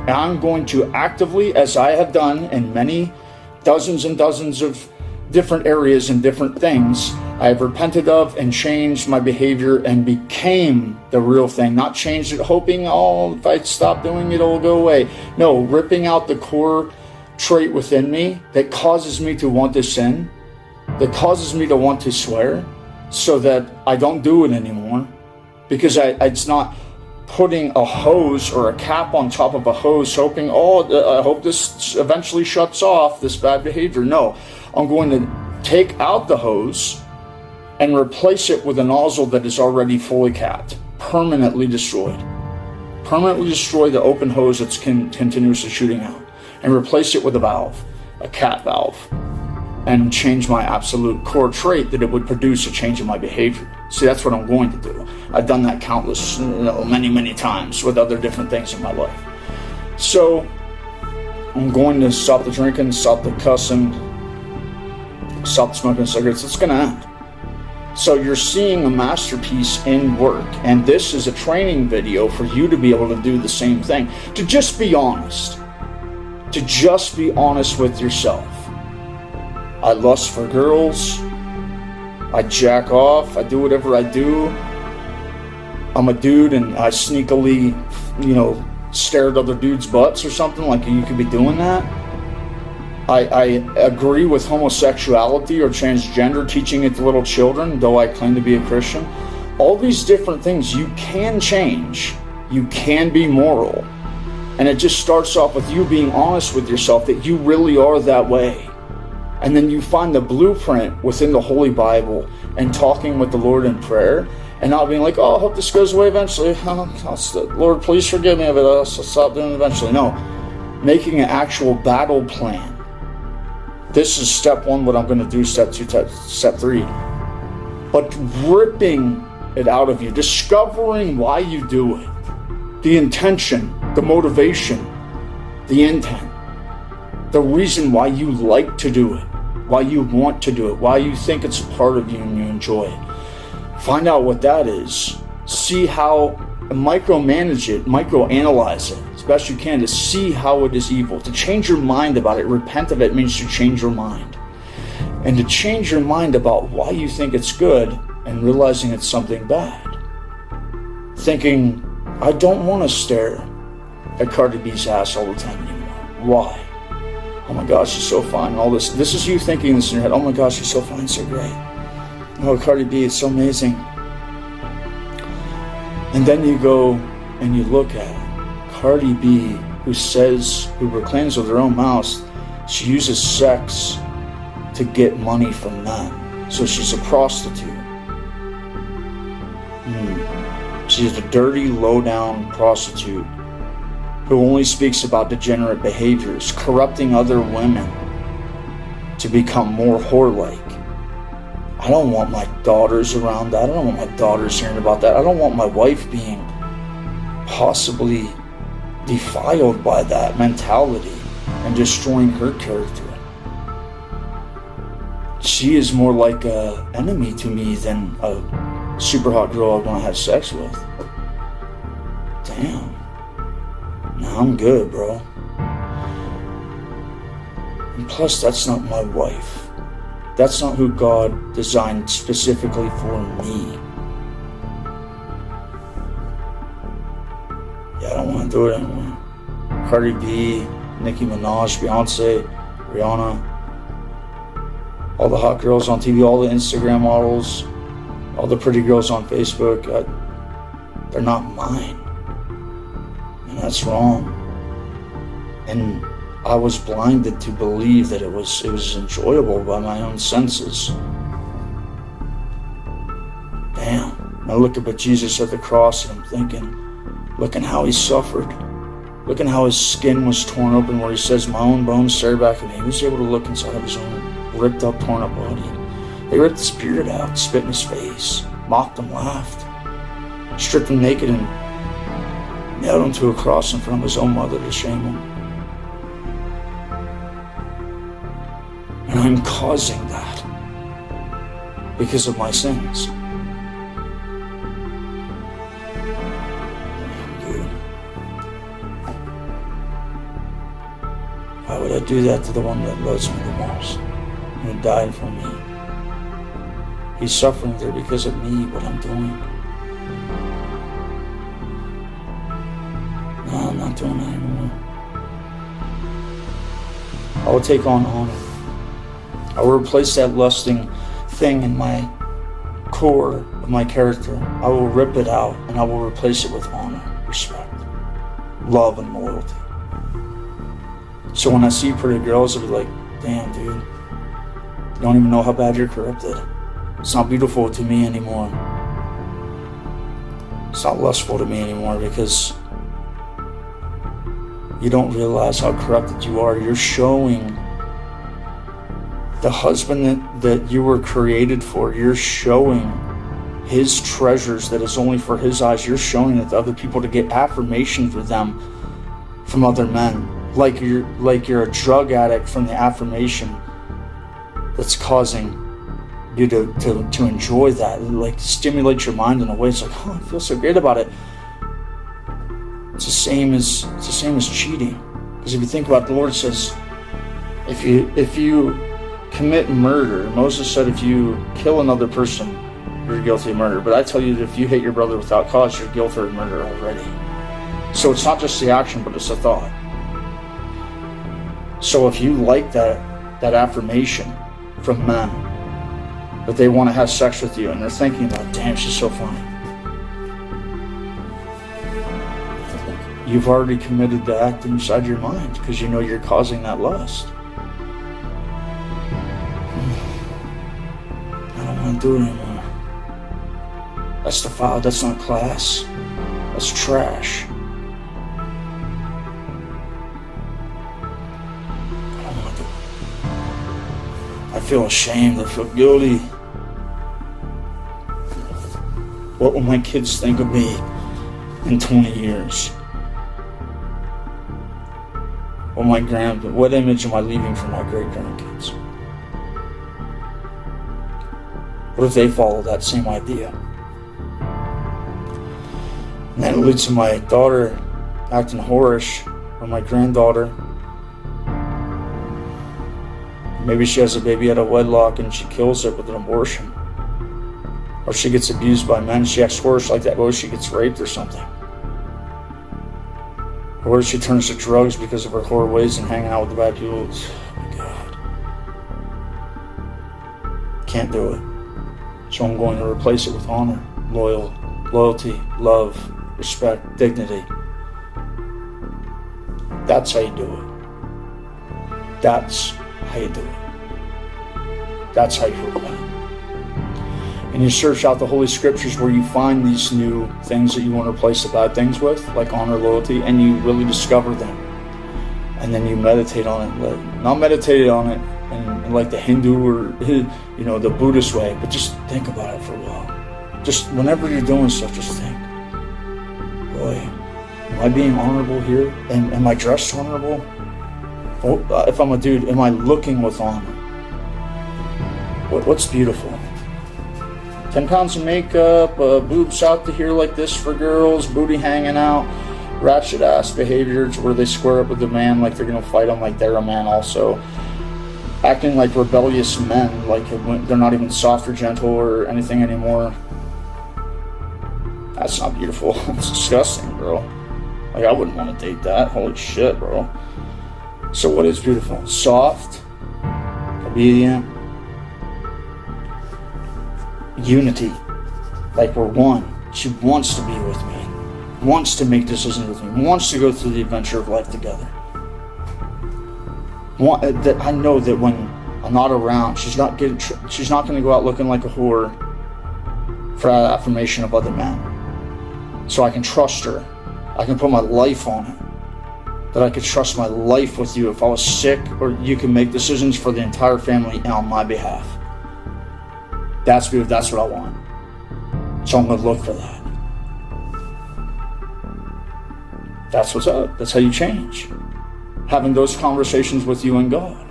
And I'm going to actively, as I have done in many dozens and dozens of different areas and different things, I have repented of and changed my behavior and became the real thing. Not changed it hoping, oh, if I stop doing it, it'll go away. No, ripping out the core trait within me that causes me to want to sin, that causes me to want to swear, so that I don't do it anymore. Because it's not putting a hose or a cap on top of a hose hoping, I hope this eventually shuts off this bad behavior. No, I'm going to take out the hose and replace it with a nozzle that is already fully capped, permanently destroyed. Permanently destroy the open hose that's continuously shooting out, and replace it with a valve, a cat valve, and change my absolute core trait that it would produce a change in my behavior. See, that's what I'm going to do. I've done that countless, many times with other different things in my life. So I'm going to stop the drinking, stop the cussing, stop smoking cigarettes. It's going to end. So you're seeing a masterpiece in work, and this is a training video for you to be able to do the same thing. To just be honest. To just be honest with yourself. I lust for girls. I jack off. I do whatever I do. I'm a dude and I sneakily, stare at other dudes' butts or something. Like, you could be doing that. I agree with homosexuality or transgender, teaching it to little children, though I claim to be a Christian. All these different things you can change. You can be moral. And it just starts off with you being honest with yourself that you really are that way. And then you find the blueprint within the Holy Bible and talking with the Lord in prayer and not being like, oh, I hope this goes away eventually. Lord, please forgive me of it. I'll stop doing it eventually. No, making an actual battle plan. This is step one, what I'm going to do, step two, step three. But ripping it out of you, discovering why you do it, the intention, the motivation, the intent, the reason why you like to do it, why you want to do it, why you think it's a part of you and you enjoy it. Find out what that is. See how, micromanage it, microanalyze it as best you can to see how it is evil. To change your mind about it. Repent of it means to change your mind. And to change your mind about why you think it's good and realizing it's something bad. Thinking, I don't want to stare at Cardi B's ass all the time anymore. Why? Oh my gosh, she's so fine. All this. This is you thinking this in your head. Oh my gosh, she's so fine, so great. Oh, Cardi B, it's so amazing. And then you go and you look at it. Cardi B, who proclaims with her own mouth, she uses sex to get money from men. So she's a prostitute. She's a dirty, low-down prostitute who only speaks about degenerate behaviors, corrupting other women to become more whore-like. I don't want my daughters around that. I don't want my daughters hearing about that. I don't want my wife being possibly defiled by that mentality and destroying her character. She is more like an enemy to me than a super hot girl I want to have sex with. Damn. Nah, I'm good, bro. And plus, that's not my wife. That's not who God designed specifically for me. Yeah, I don't want to do it anymore. Cardi B, Nicki Minaj, Beyonce, Rihanna, all the hot girls on TV, all the Instagram models, all the pretty girls on Facebook, they're not mine. And that's wrong. And I was blinded to believe that it was enjoyable by my own senses. Damn. I look up at Jesus at the cross and I'm thinking, looking how he suffered. Looking how his skin was torn open where he says, my own bones stare back at me. He was able to look inside of his own ripped up, torn up body. They ripped his beard out, spit in his face, mocked him, laughed, stripped him naked and nailed him to a cross in front of his own mother to shame him. And I'm causing that because of my sins. Dude. Why would I do that to the one that loves me the most, who died for me? He's suffering there because of me, what I'm doing. No, I'm not doing that anymore. I will take on honor. I will replace that lusting thing in my core of my character. I will rip it out and I will replace it with honor, respect, love, and loyalty. So when I see pretty girls, I'll be like, damn, dude, you don't even know how bad you're corrupted. It's not beautiful to me anymore. It's not lustful to me anymore because you don't realize how corrupted you are. You're showing the husband that you were created for. You're showing his treasures that is only for his eyes. You're showing it to other people to get affirmation for them from other men. Like you're a drug addict from the affirmation that's causing you to enjoy that. It like stimulates your mind in a way. It's like, oh, I feel so great about it. It's the same as cheating. Because if you think about it, the Lord says, if you commit murder, Moses said if you kill another person, you're guilty of murder. But I tell you that if you hate your brother without cause, you're guilty of murder already. So it's not just the action, but it's a thought. So if you like that affirmation from men, that they want to have sex with you, and they're thinking about, damn, she's so funny. You've already committed the act inside your mind because you know you're causing that lust. I don't want to do it anymore. That's defiled. That's not class. That's trash. I don't want to do it. I feel ashamed. I feel guilty. What will my kids think of me in 20 years? What image am I leaving for my great-grandkids? What if they follow that same idea? And then it leads to my daughter acting whorish, or my granddaughter. Maybe she has a baby out of wedlock and she kills it with an abortion. Or she gets abused by men, she acts whorish like that, or she gets raped or something. Or she turns to drugs because of her whore ways and hanging out with the bad people. Oh my God. Can't do it. So I'm going to replace it with honor, loyalty, love, respect, dignity. That's how you do it. That's how you do it. That's how you repent. And you search out the Holy Scriptures where you find these new things that you want to replace the bad things with, like honor, loyalty, and you really discover them. And then you meditate on it. Not meditate on it in like the Hindu or the Buddhist way, but just think about it for a while. Just whenever you're doing stuff, just think, boy, am I being honorable here? And am I dressed honorable? If I'm a dude, am I looking with honor? What's beautiful? 10 pounds of makeup, boobs out to here like this for girls, booty hanging out, ratchet ass behavior to where they square up with the man like they're gonna fight him like they're a man also. Acting like rebellious men, like they're not even soft or gentle or anything anymore. That's not beautiful. It's disgusting, bro. Like, I wouldn't want to date that. Holy shit, bro. So what is beautiful? Soft, obedient, unity, like we're one. She wants to be with me, wants to make decisions with me, wants to go through the adventure of life together. That I know that when I'm not around, she's not going to go out looking like a whore for affirmation of other men. So I can trust her. I can put my life on it. That I could trust my life with you if I was sick, or you can make decisions for the entire family on my behalf. That's good. That's what I want. So I'm going to look for that. That's what's up. That's how you change. Having those conversations with you and God.